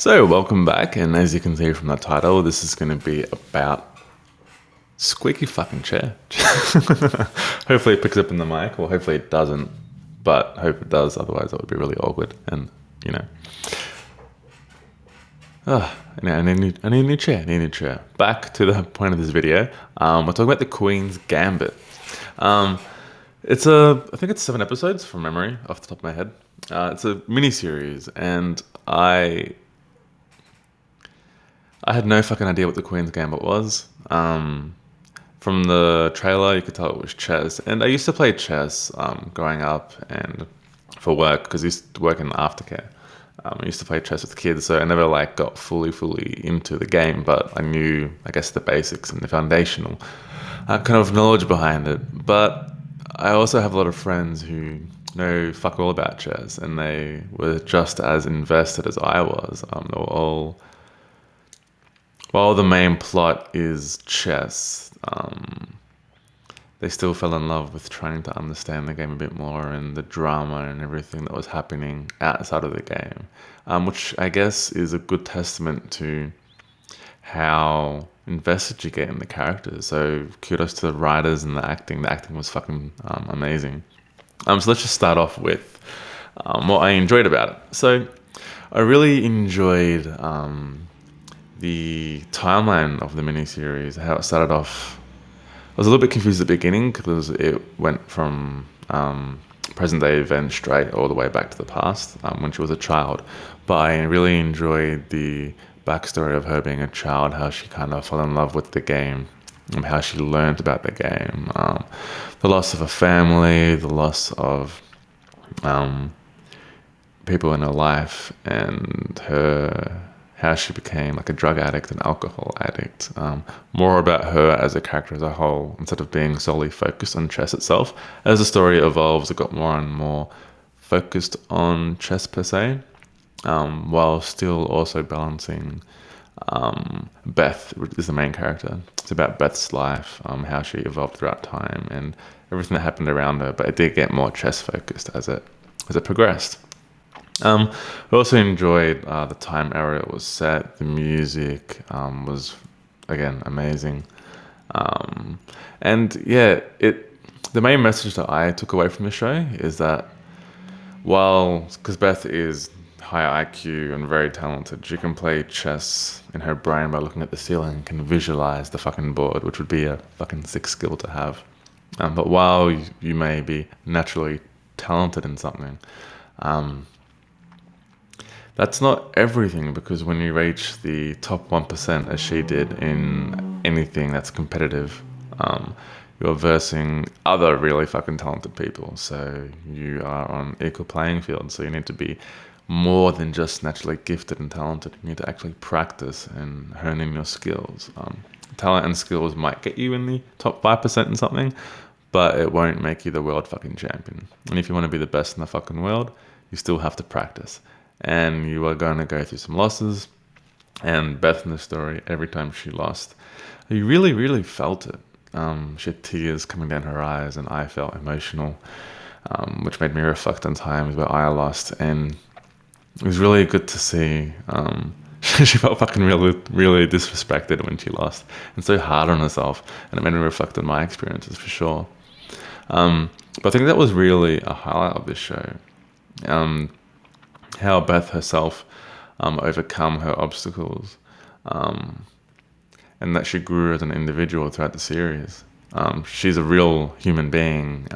So, welcome back, and as you can see from the title, this is going to be about squeaky fucking chair. Hopefully, it picks up in the mic, or hopefully, it doesn't, but hope it does, otherwise, that would be really awkward. And, you know, I need a new chair, I need a new chair. Back to the point of this video, we're talking about the Queen's Gambit. I think it's 7 episodes from memory, off the top of my head. It's a mini series, and I had no fucking idea what the Queen's Gambit was. From the trailer, you could tell it was chess. And I used to play chess growing up and for work, because I used to work in aftercare. I used to play chess with kids, so I never got fully into the game, but I knew, I guess, the basics and the foundational kind of knowledge behind it. But I also have a lot of friends who know fuck all about chess, and they were just as invested as I was. They were all While the main plot is chess, they still fell in love with trying to understand the game a bit more and the drama and everything that was happening outside of the game, which I guess is a good testament to how invested you get in the characters. So kudos to the writers and the acting. The acting was fucking amazing. So let's just start off with what I enjoyed about it. So I really enjoyed the timeline of the miniseries, how it started off. I was a little bit confused at the beginning because it went from present day events straight all the way back to the past when she was a child. But I really enjoyed the backstory of her being a child, how she kind of fell in love with the game, and how she learned about the game, the loss of a family, the loss of people in her life, and how she became like a drug addict, an alcohol addict. More about her as a character as a whole, instead of being solely focused on chess itself. As the story evolves, it got more and more focused on chess per se, while still also balancing Beth, which is the main character. It's about Beth's life, how she evolved throughout time, and everything that happened around her. But it did get more chess focused as it progressed. I also enjoyed the time era it was set. The music was, again, amazing. And yeah, the main message that I took away from the show is that because Beth is high IQ and very talented, she can play chess in her brain by looking at the ceiling and can visualize the fucking board, which would be a fucking sick skill to have. But while you may be naturally talented in something, that's not everything, because when you reach the top 1%, as she did in anything that's competitive, you're versing other really fucking talented people. So you are on equal playing field. So you need to be more than just naturally gifted and talented. You need to actually practice and hone in your skills. Talent and skills might get you in the top 5% in something, but it won't make you the world fucking champion. And if you want to be the best in the fucking world, you still have to practice. And you are going to go through some losses. And Beth in the story, every time she lost, you really, really felt it. She had tears coming down her eyes, and I felt emotional, which made me reflect on times where I lost. And it was really good to see. She felt fucking really, really disrespected when she lost, and so hard on herself. And it made me reflect on my experiences for sure. But I think that was really a highlight of this show. How Beth herself overcome her obstacles, and that she grew as an individual throughout the series. She's a real human being.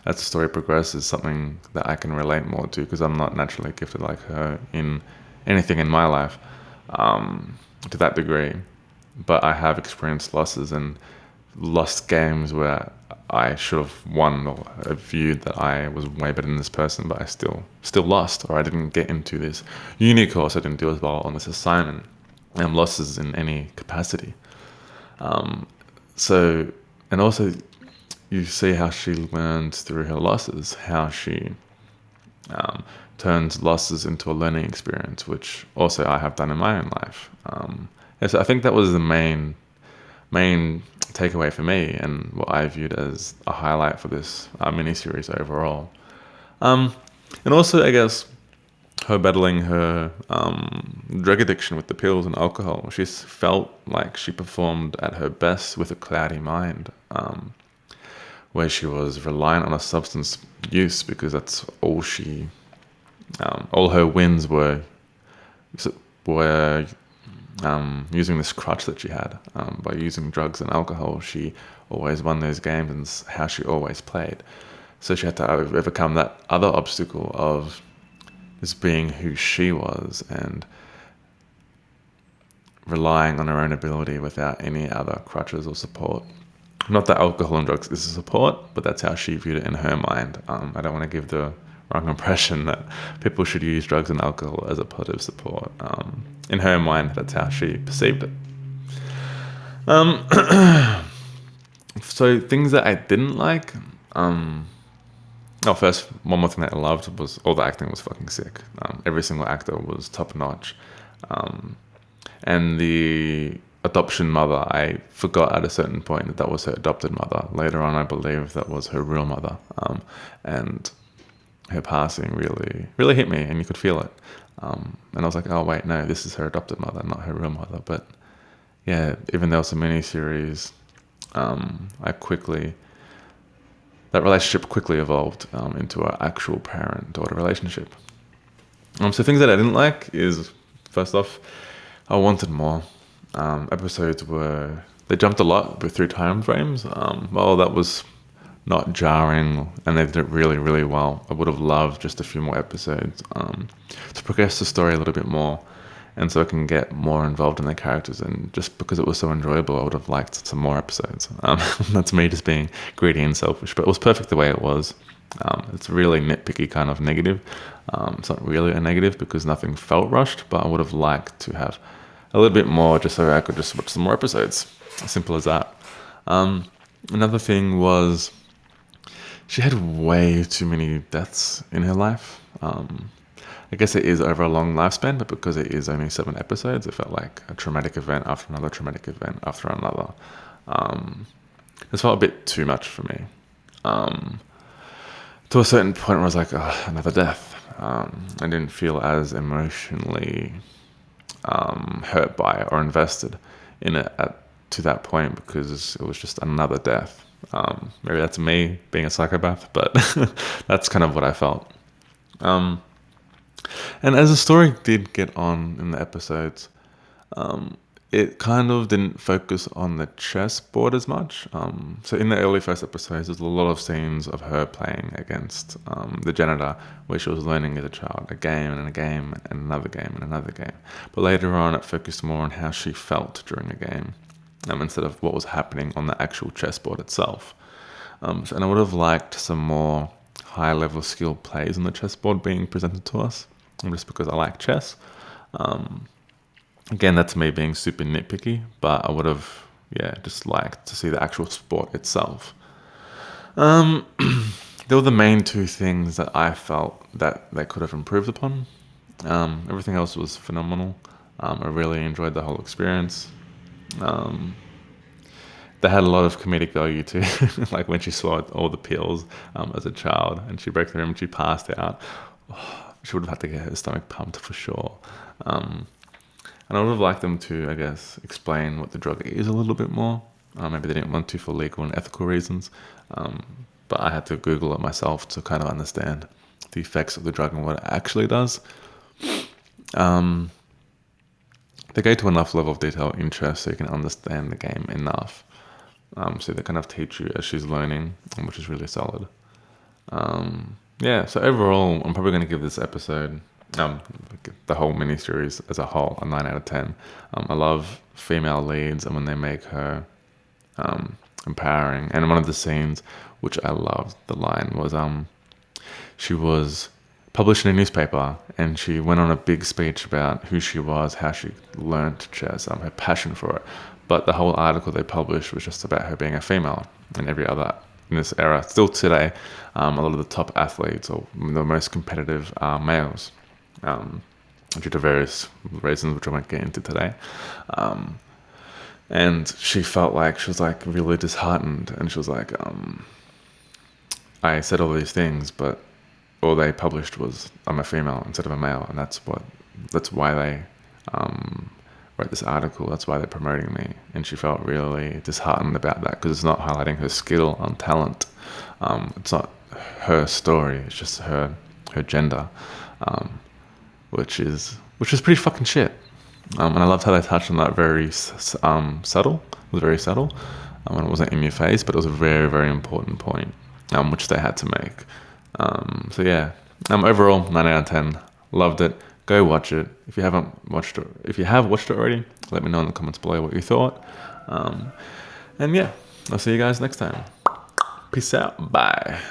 As the story progresses, something that I can relate more to, because I'm not naturally gifted like her in anything in my life to that degree. But I have experienced losses and lost games where I should have won, or viewed that I was way better than this person, but I still lost, or I didn't get into this uni course, I didn't do as well on this assignment, and losses in any capacity. And also you see how she learns through her losses, how she turns losses into a learning experience, which also I have done in my own life. So I think that was the main takeaway for me, and what I viewed as a highlight for this miniseries overall. And also, I guess, her battling her drug addiction with the pills and alcohol. She felt like she performed at her best with a cloudy mind, where she was reliant on a substance use because that's all her wins were using this crutch that she had. By using drugs and alcohol, she always won those games, and it's how she always played. So she had to overcome that other obstacle of just being who she was and relying on her own ability without any other crutches or support. Not that alcohol and drugs is a support, but that's how she viewed it in her mind. I don't want to give the wrong impression that people should use drugs and alcohol as a positive support. In her mind, that's how she perceived it. Um, so things that I didn't like. First, one more thing that I loved was all the acting was fucking sick. Every single actor was top notch. And the adoption mother, I forgot at a certain point that was her adopted mother. Later on, I believe that was her real mother. And her passing really hit me, and you could feel it. And I was like, oh wait, no, this is her adopted mother, not her real mother. But yeah, even though it's a mini-series, that relationship quickly evolved into an actual parent-daughter relationship. So things that I didn't like is, first off, I wanted more. Episodes they jumped a lot through time frames. Well, that was not jarring, and they did it really well. I would have loved just a few more episodes to progress the story a little bit more, and so I can get more involved in the characters. And just because it was so enjoyable, I would have liked some more episodes. That's me just being greedy and selfish, but it was perfect the way it was. It's a really nitpicky kind of negative. It's not really a negative because nothing felt rushed, but I would have liked to have a little bit more just so I could just watch some more episodes. As simple as that. Another thing was she had way too many deaths in her life. I guess it is over a long lifespan, but because it is only 7 episodes, it felt like a traumatic event after another traumatic event after another. This felt a bit too much for me. To a certain point where I was like, oh, another death. I didn't feel as emotionally hurt by it or invested in it to that point because it was just another death. Maybe that's me being a psychopath, but that's kind of what I felt. And as the story did get on in the episodes, it kind of didn't focus on the chessboard as much. So in the early first episodes, there's a lot of scenes of her playing against the janitor, where she was learning as a child a game and a game and another game and another game. But later on, it focused more on how she felt during a game instead of what was happening on the actual chessboard itself. And I would have liked some more high-level skill plays on the chessboard being presented to us, just because I like chess. Again, that's me being super nitpicky, but I would have, just liked to see the actual sport itself. They were the main 2 things that I felt that they could have improved upon. Everything else was phenomenal. I really enjoyed the whole experience. They had a lot of comedic value too, like when she swallowed all the pills as a child and she broke the room and she passed out. She would have had to get her stomach pumped for sure. And I would have liked them to, I guess, explain what the drug is a little bit more. Maybe they didn't want to for legal and ethical reasons. But I had to Google it myself to kind of understand the effects of the drug and what it actually does. They go to enough level of detail in chess so you can understand the game enough. So they kind of teach you as she's learning, which is really solid. So overall, I'm probably going to give this episode, the whole miniseries as a whole, a 9 out of 10. I love female leads and when they make her empowering. And one of the scenes, which I loved, the line was, she was published in a newspaper and she went on a big speech about who she was, how she learned chess, her passion for it. But the whole article they published was just about her being a female, and every other in this era, still today, a lot of the top athletes or the most competitive are males, due to various reasons which I won't get into today. And she felt like she was like really disheartened, and she was like, I said all these things, but all they published was I'm a female instead of a male, and that's why they wrote this article. That's why they're promoting me. And she felt really disheartened about that because it's not highlighting her skill and talent. It's not her story. It's just her gender, which is pretty fucking shit. And I loved how they touched on that very subtle. It was very subtle, and it wasn't in your face, but it was a very, very important point, which they had to make. So yeah, overall 9 out of 10. Loved it. Go watch it. If you have watched it already, let me know in the comments below what you thought. And yeah, I'll see you guys next time. Peace out. Bye.